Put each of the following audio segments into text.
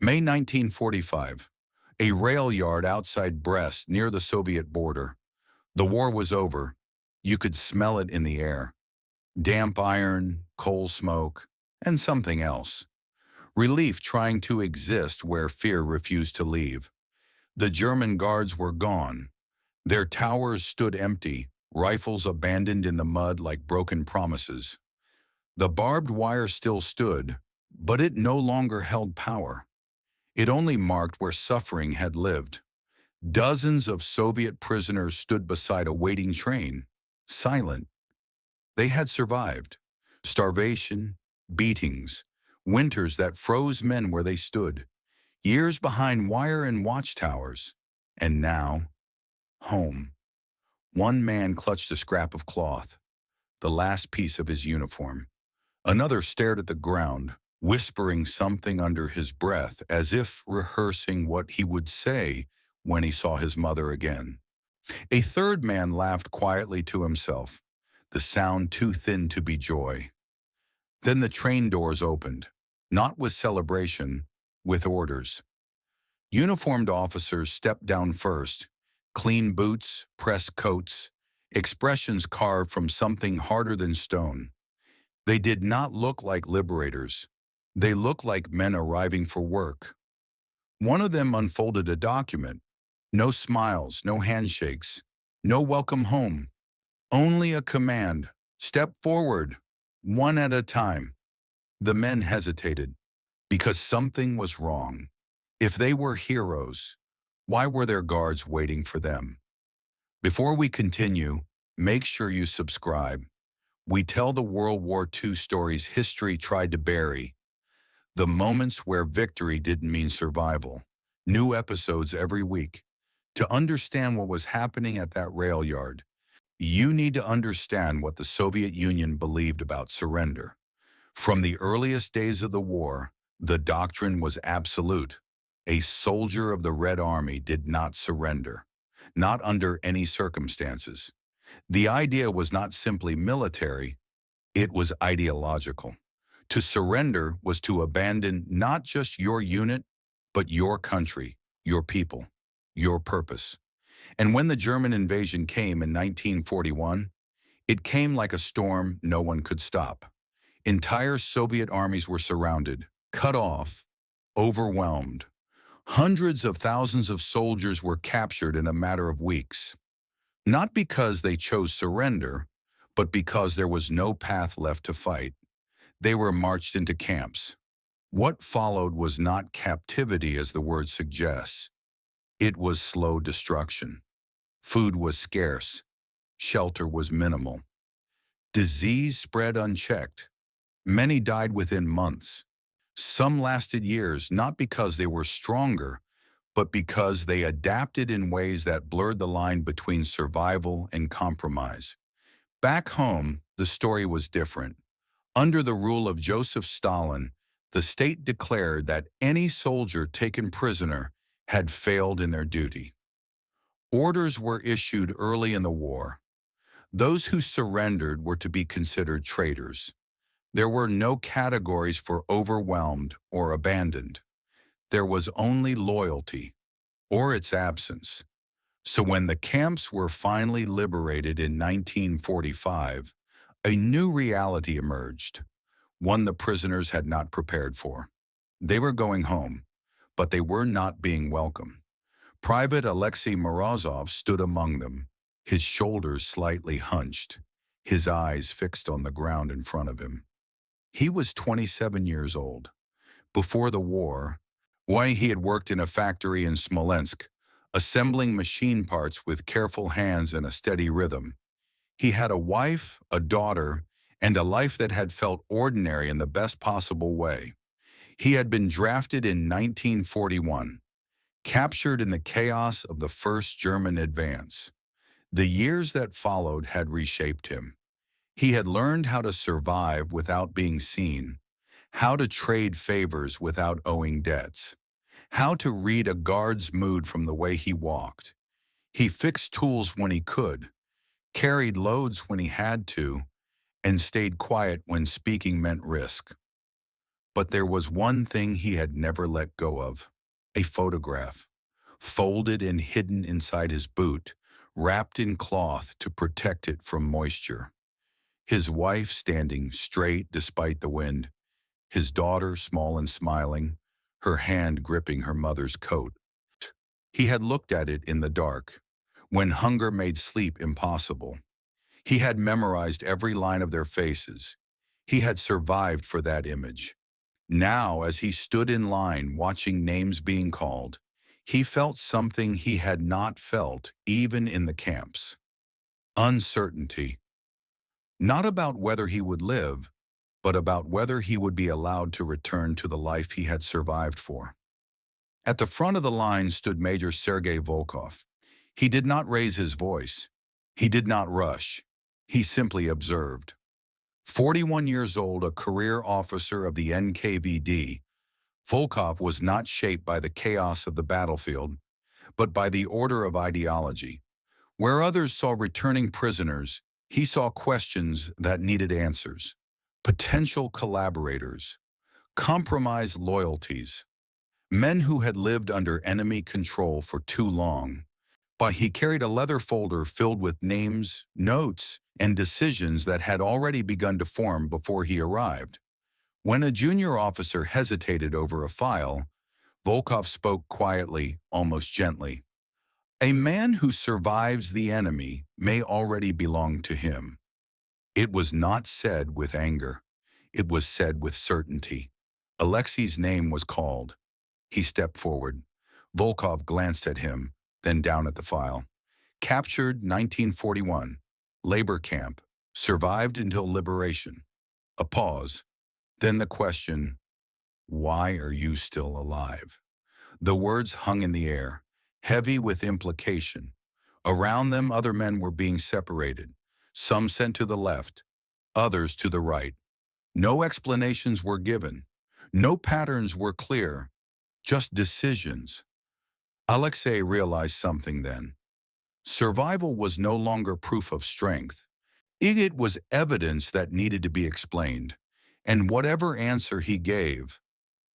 May 1945. A rail yard outside Brest near the Soviet border. The war was over. You could smell it in the air. Damp iron, coal smoke, and something else. Relief trying to exist where fear refused to leave. The German guards were gone. Their towers stood empty, rifles abandoned in the mud like broken promises. The barbed wire still stood, but it no longer held power. It only marked where suffering had lived. Dozens of Soviet prisoners stood beside a waiting train, silent. They had survived. Starvation, beatings, winters that froze men where they stood, years behind wire and watchtowers. And now, home. One man clutched a scrap of cloth, the last piece of his uniform. Another stared at the ground, whispering something under his breath as if rehearsing what he would say when he saw his mother again. A third man laughed quietly to himself, the sound too thin to be joy. Then the train doors opened, not with celebration, with orders. Uniformed officers stepped down first, clean boots, pressed coats, expressions carved from something harder than stone. They did not look like liberators. They looked like men arriving for work. One of them unfolded a document. No smiles, no handshakes, no welcome home. Only a command. Step forward, one at a time. The men hesitated, because something was wrong. If they were heroes, why were their guards waiting for them? Before we continue, make sure you subscribe. We tell the World War II stories history tried to bury, the moments where victory didn't mean survival. New episodes every week. To understand what was happening at that rail yard, you need to understand what the Soviet Union believed about surrender. From the earliest days of the war, the doctrine was absolute. A soldier of the Red Army did not surrender, not under any circumstances. The idea was not simply military, it was ideological. To surrender was to abandon not just your unit, but your country, your people, your purpose. And when the German invasion came in 1941, it came like a storm no one could stop. Entire Soviet armies were surrounded, cut off, overwhelmed. Hundreds of thousands of soldiers were captured in a matter of weeks. Not because they chose surrender, but because there was no path left to fight. They were marched into camps. What followed was not captivity as the word suggests. It was slow destruction. Food was scarce. Shelter was minimal. Disease spread unchecked. Many died within months. Some lasted years, not because they were stronger, but because they adapted in ways that blurred the line between survival and compromise. Back home, the story was different. Under the rule of Joseph Stalin, the state declared that any soldier taken prisoner had failed in their duty. Orders were issued early in the war. Those who surrendered were to be considered traitors. There were no categories for overwhelmed or abandoned. There was only loyalty, or its absence. So when the camps were finally liberated in 1945, a new reality emerged, one the prisoners had not prepared for. They were going home, but they were not being welcome. Private Alexei Morozov stood among them, his shoulders slightly hunched, his eyes fixed on the ground in front of him. He was 27 years old. Before the war, he had worked in a factory in Smolensk, assembling machine parts with careful hands and a steady rhythm. He had a wife, a daughter, and a life that had felt ordinary in the best possible way. He had been drafted in 1941, captured in the chaos of the first German advance. The years that followed had reshaped him. He had learned how to survive without being seen, how to trade favors without owing debts, how to read a guard's mood from the way he walked. He fixed tools when he could, carried loads when he had to, and stayed quiet when speaking meant risk. But there was one thing he had never let go of: a photograph, folded and hidden inside his boot, wrapped in cloth to protect it from moisture. His wife standing straight despite the wind, his daughter small and smiling, her hand gripping her mother's coat. He had looked at it in the dark, when hunger made sleep impossible. He had memorized every line of their faces. He had survived for that image. Now, as he stood in line watching names being called, he felt something he had not felt even in the camps. Uncertainty. Not about whether he would live, but about whether he would be allowed to return to the life he had survived for. At the front of the line stood Major Sergei Volkov. He did not raise his voice. He did not rush. He simply observed. 41 years old, a career officer of the NKVD, Volkov was not shaped by the chaos of the battlefield, but by the order of ideology. Where others saw returning prisoners, he saw questions that needed answers, potential collaborators, compromised loyalties, men who had lived under enemy control for too long. But he carried a leather folder filled with names, notes, and decisions that had already begun to form before he arrived. When a junior officer hesitated over a file, Volkov spoke quietly, almost gently. A man who survives the enemy may already belong to him. It was not said with anger. It was said with certainty. Alexei's name was called. He stepped forward. Volkov glanced at him, then down at the file. Captured 1941. Labor camp. Survived until liberation. A pause. Then the question, why are you still alive? The words hung in the air, heavy with implication. Around them, other men were being separated, some sent to the left, others to the right. No explanations were given. No patterns were clear, just decisions. Alexei realized something then. Survival was no longer proof of strength. It was evidence that needed to be explained, and whatever answer he gave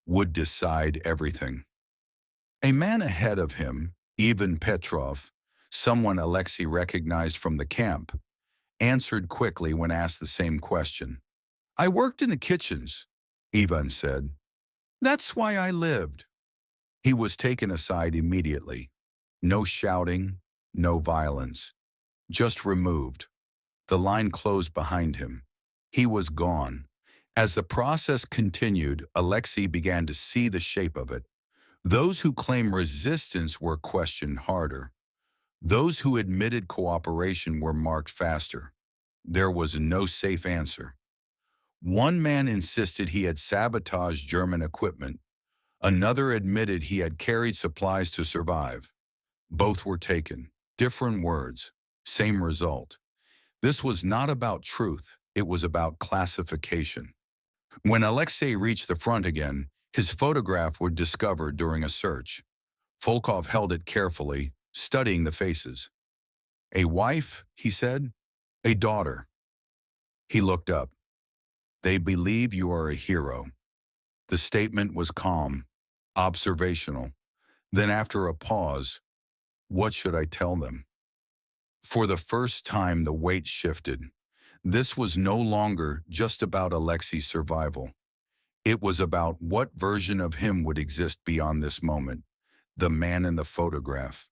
would decide everything. A man ahead of him, Ivan Petrov, someone Alexei recognized from the camp, answered quickly when asked the same question. I worked in the kitchens, Ivan said. That's why I lived. He was taken aside immediately. No shouting, no violence. Just removed. The line closed behind him. He was gone. As the process continued, Alexei began to see the shape of it. Those who claimed resistance were questioned harder. Those who admitted cooperation were marked faster. There was no safe answer. One man insisted he had sabotaged German equipment. Another admitted he had carried supplies to survive. Both were taken. Different words, same result. This was not about truth. It was about classification. When Alexei reached the front again, his photograph was discovered during a search. Volkov held it carefully, studying the faces. A wife, he said. A daughter. He looked up. They believe you are a hero. The statement was calm, observational. Then after a pause, what should I tell them? For the first time, the weight shifted. This was no longer just about Alexei's survival. It was about what version of him would exist beyond this moment, the man in the photograph,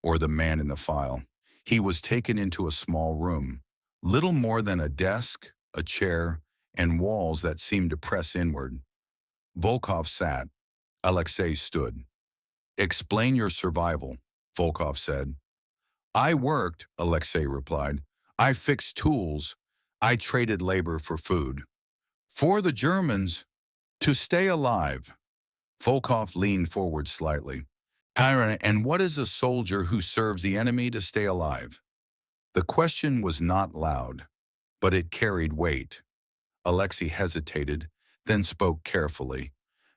or the man in the file. He was taken into a small room, little more than a desk, a chair, and walls that seemed to press inward. Volkov sat. Alexei stood. Explain your survival, Volkov said. I worked, Alexei replied. I fixed tools. I traded labor for food. For the Germans, to stay alive. Volkov leaned forward slightly. And what is a soldier who serves the enemy to stay alive? The question was not loud, but it carried weight. Alexei hesitated, then spoke carefully.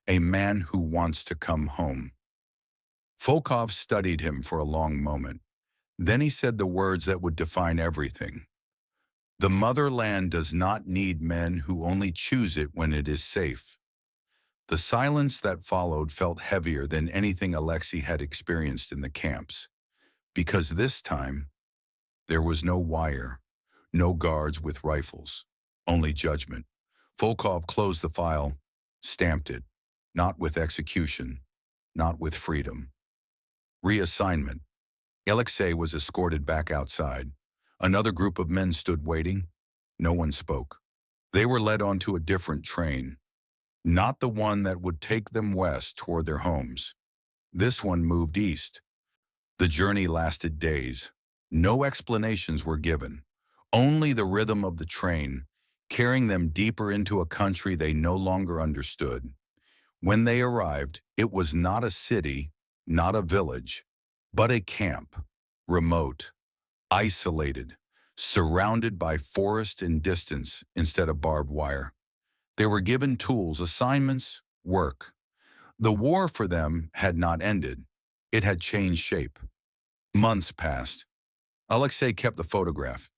A man who wants to come home. Volkov studied him for a long moment. Then he said the words that would define everything. The motherland does not need men who only choose it when it is safe. The silence that followed felt heavier than anything Alexei had experienced in the camps, because this time there was no wire, no guards with rifles, only judgment. Volkov closed the file, stamped it, not with execution, not with freedom. Reassignment. Alexei was escorted back outside. Another group of men stood waiting. No one spoke. They were led onto a different train, not the one that would take them west toward their homes. This one moved east. The journey lasted days. No explanations were given, only the rhythm of the train, carrying them deeper into a country they no longer understood. When they arrived, it was not a city, not a village, but a camp, remote, isolated, surrounded by forest and distance instead of barbed wire. They were given tools, assignments, work. The war for them had not ended. It had changed shape. Months passed. Alexei kept the photograph.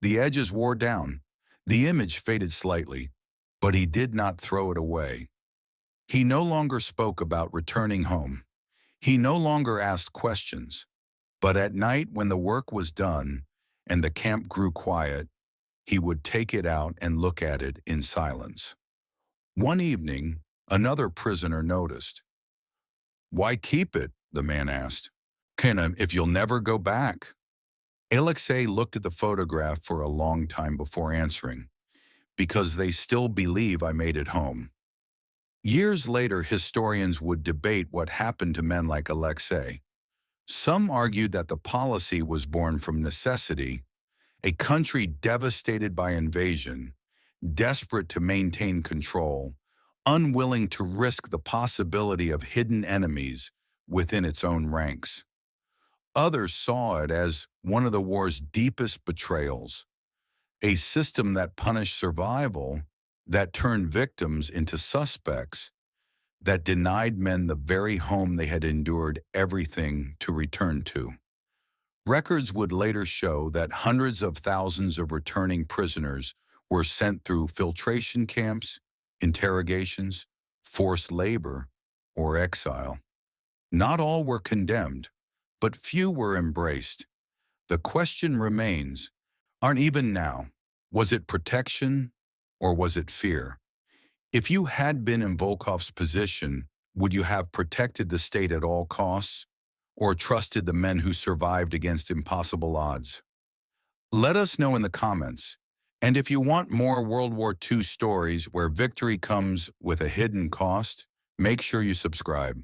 The edges wore down. The image faded slightly, but he did not throw it away. He no longer spoke about returning home. He no longer asked questions. But at night, when the work was done and the camp grew quiet, he would take it out and look at it in silence. One evening, another prisoner noticed. "Why keep it?" the man asked. "If you'll never go back." Alexei looked at the photograph for a long time before answering. "Because they still believe I made it home." Years later, historians would debate what happened to men like Alexei. Some argued that the policy was born from necessity, a country devastated by invasion, desperate to maintain control, unwilling to risk the possibility of hidden enemies within its own ranks. Others saw it as one of the war's deepest betrayals, a system that punished survival, that turned victims into suspects, that denied men the very home they had endured everything to return to. Records would later show that hundreds of thousands of returning prisoners were sent through filtration camps, interrogations, forced labor, or exile. Not all were condemned, but few were embraced. The question remains, aren't even now, was it protection or was it fear? If you had been in Volkov's position, would you have protected the state at all costs or trusted the men who survived against impossible odds? Let us know in the comments. And if you want more World War II stories where victory comes with a hidden cost, make sure you subscribe.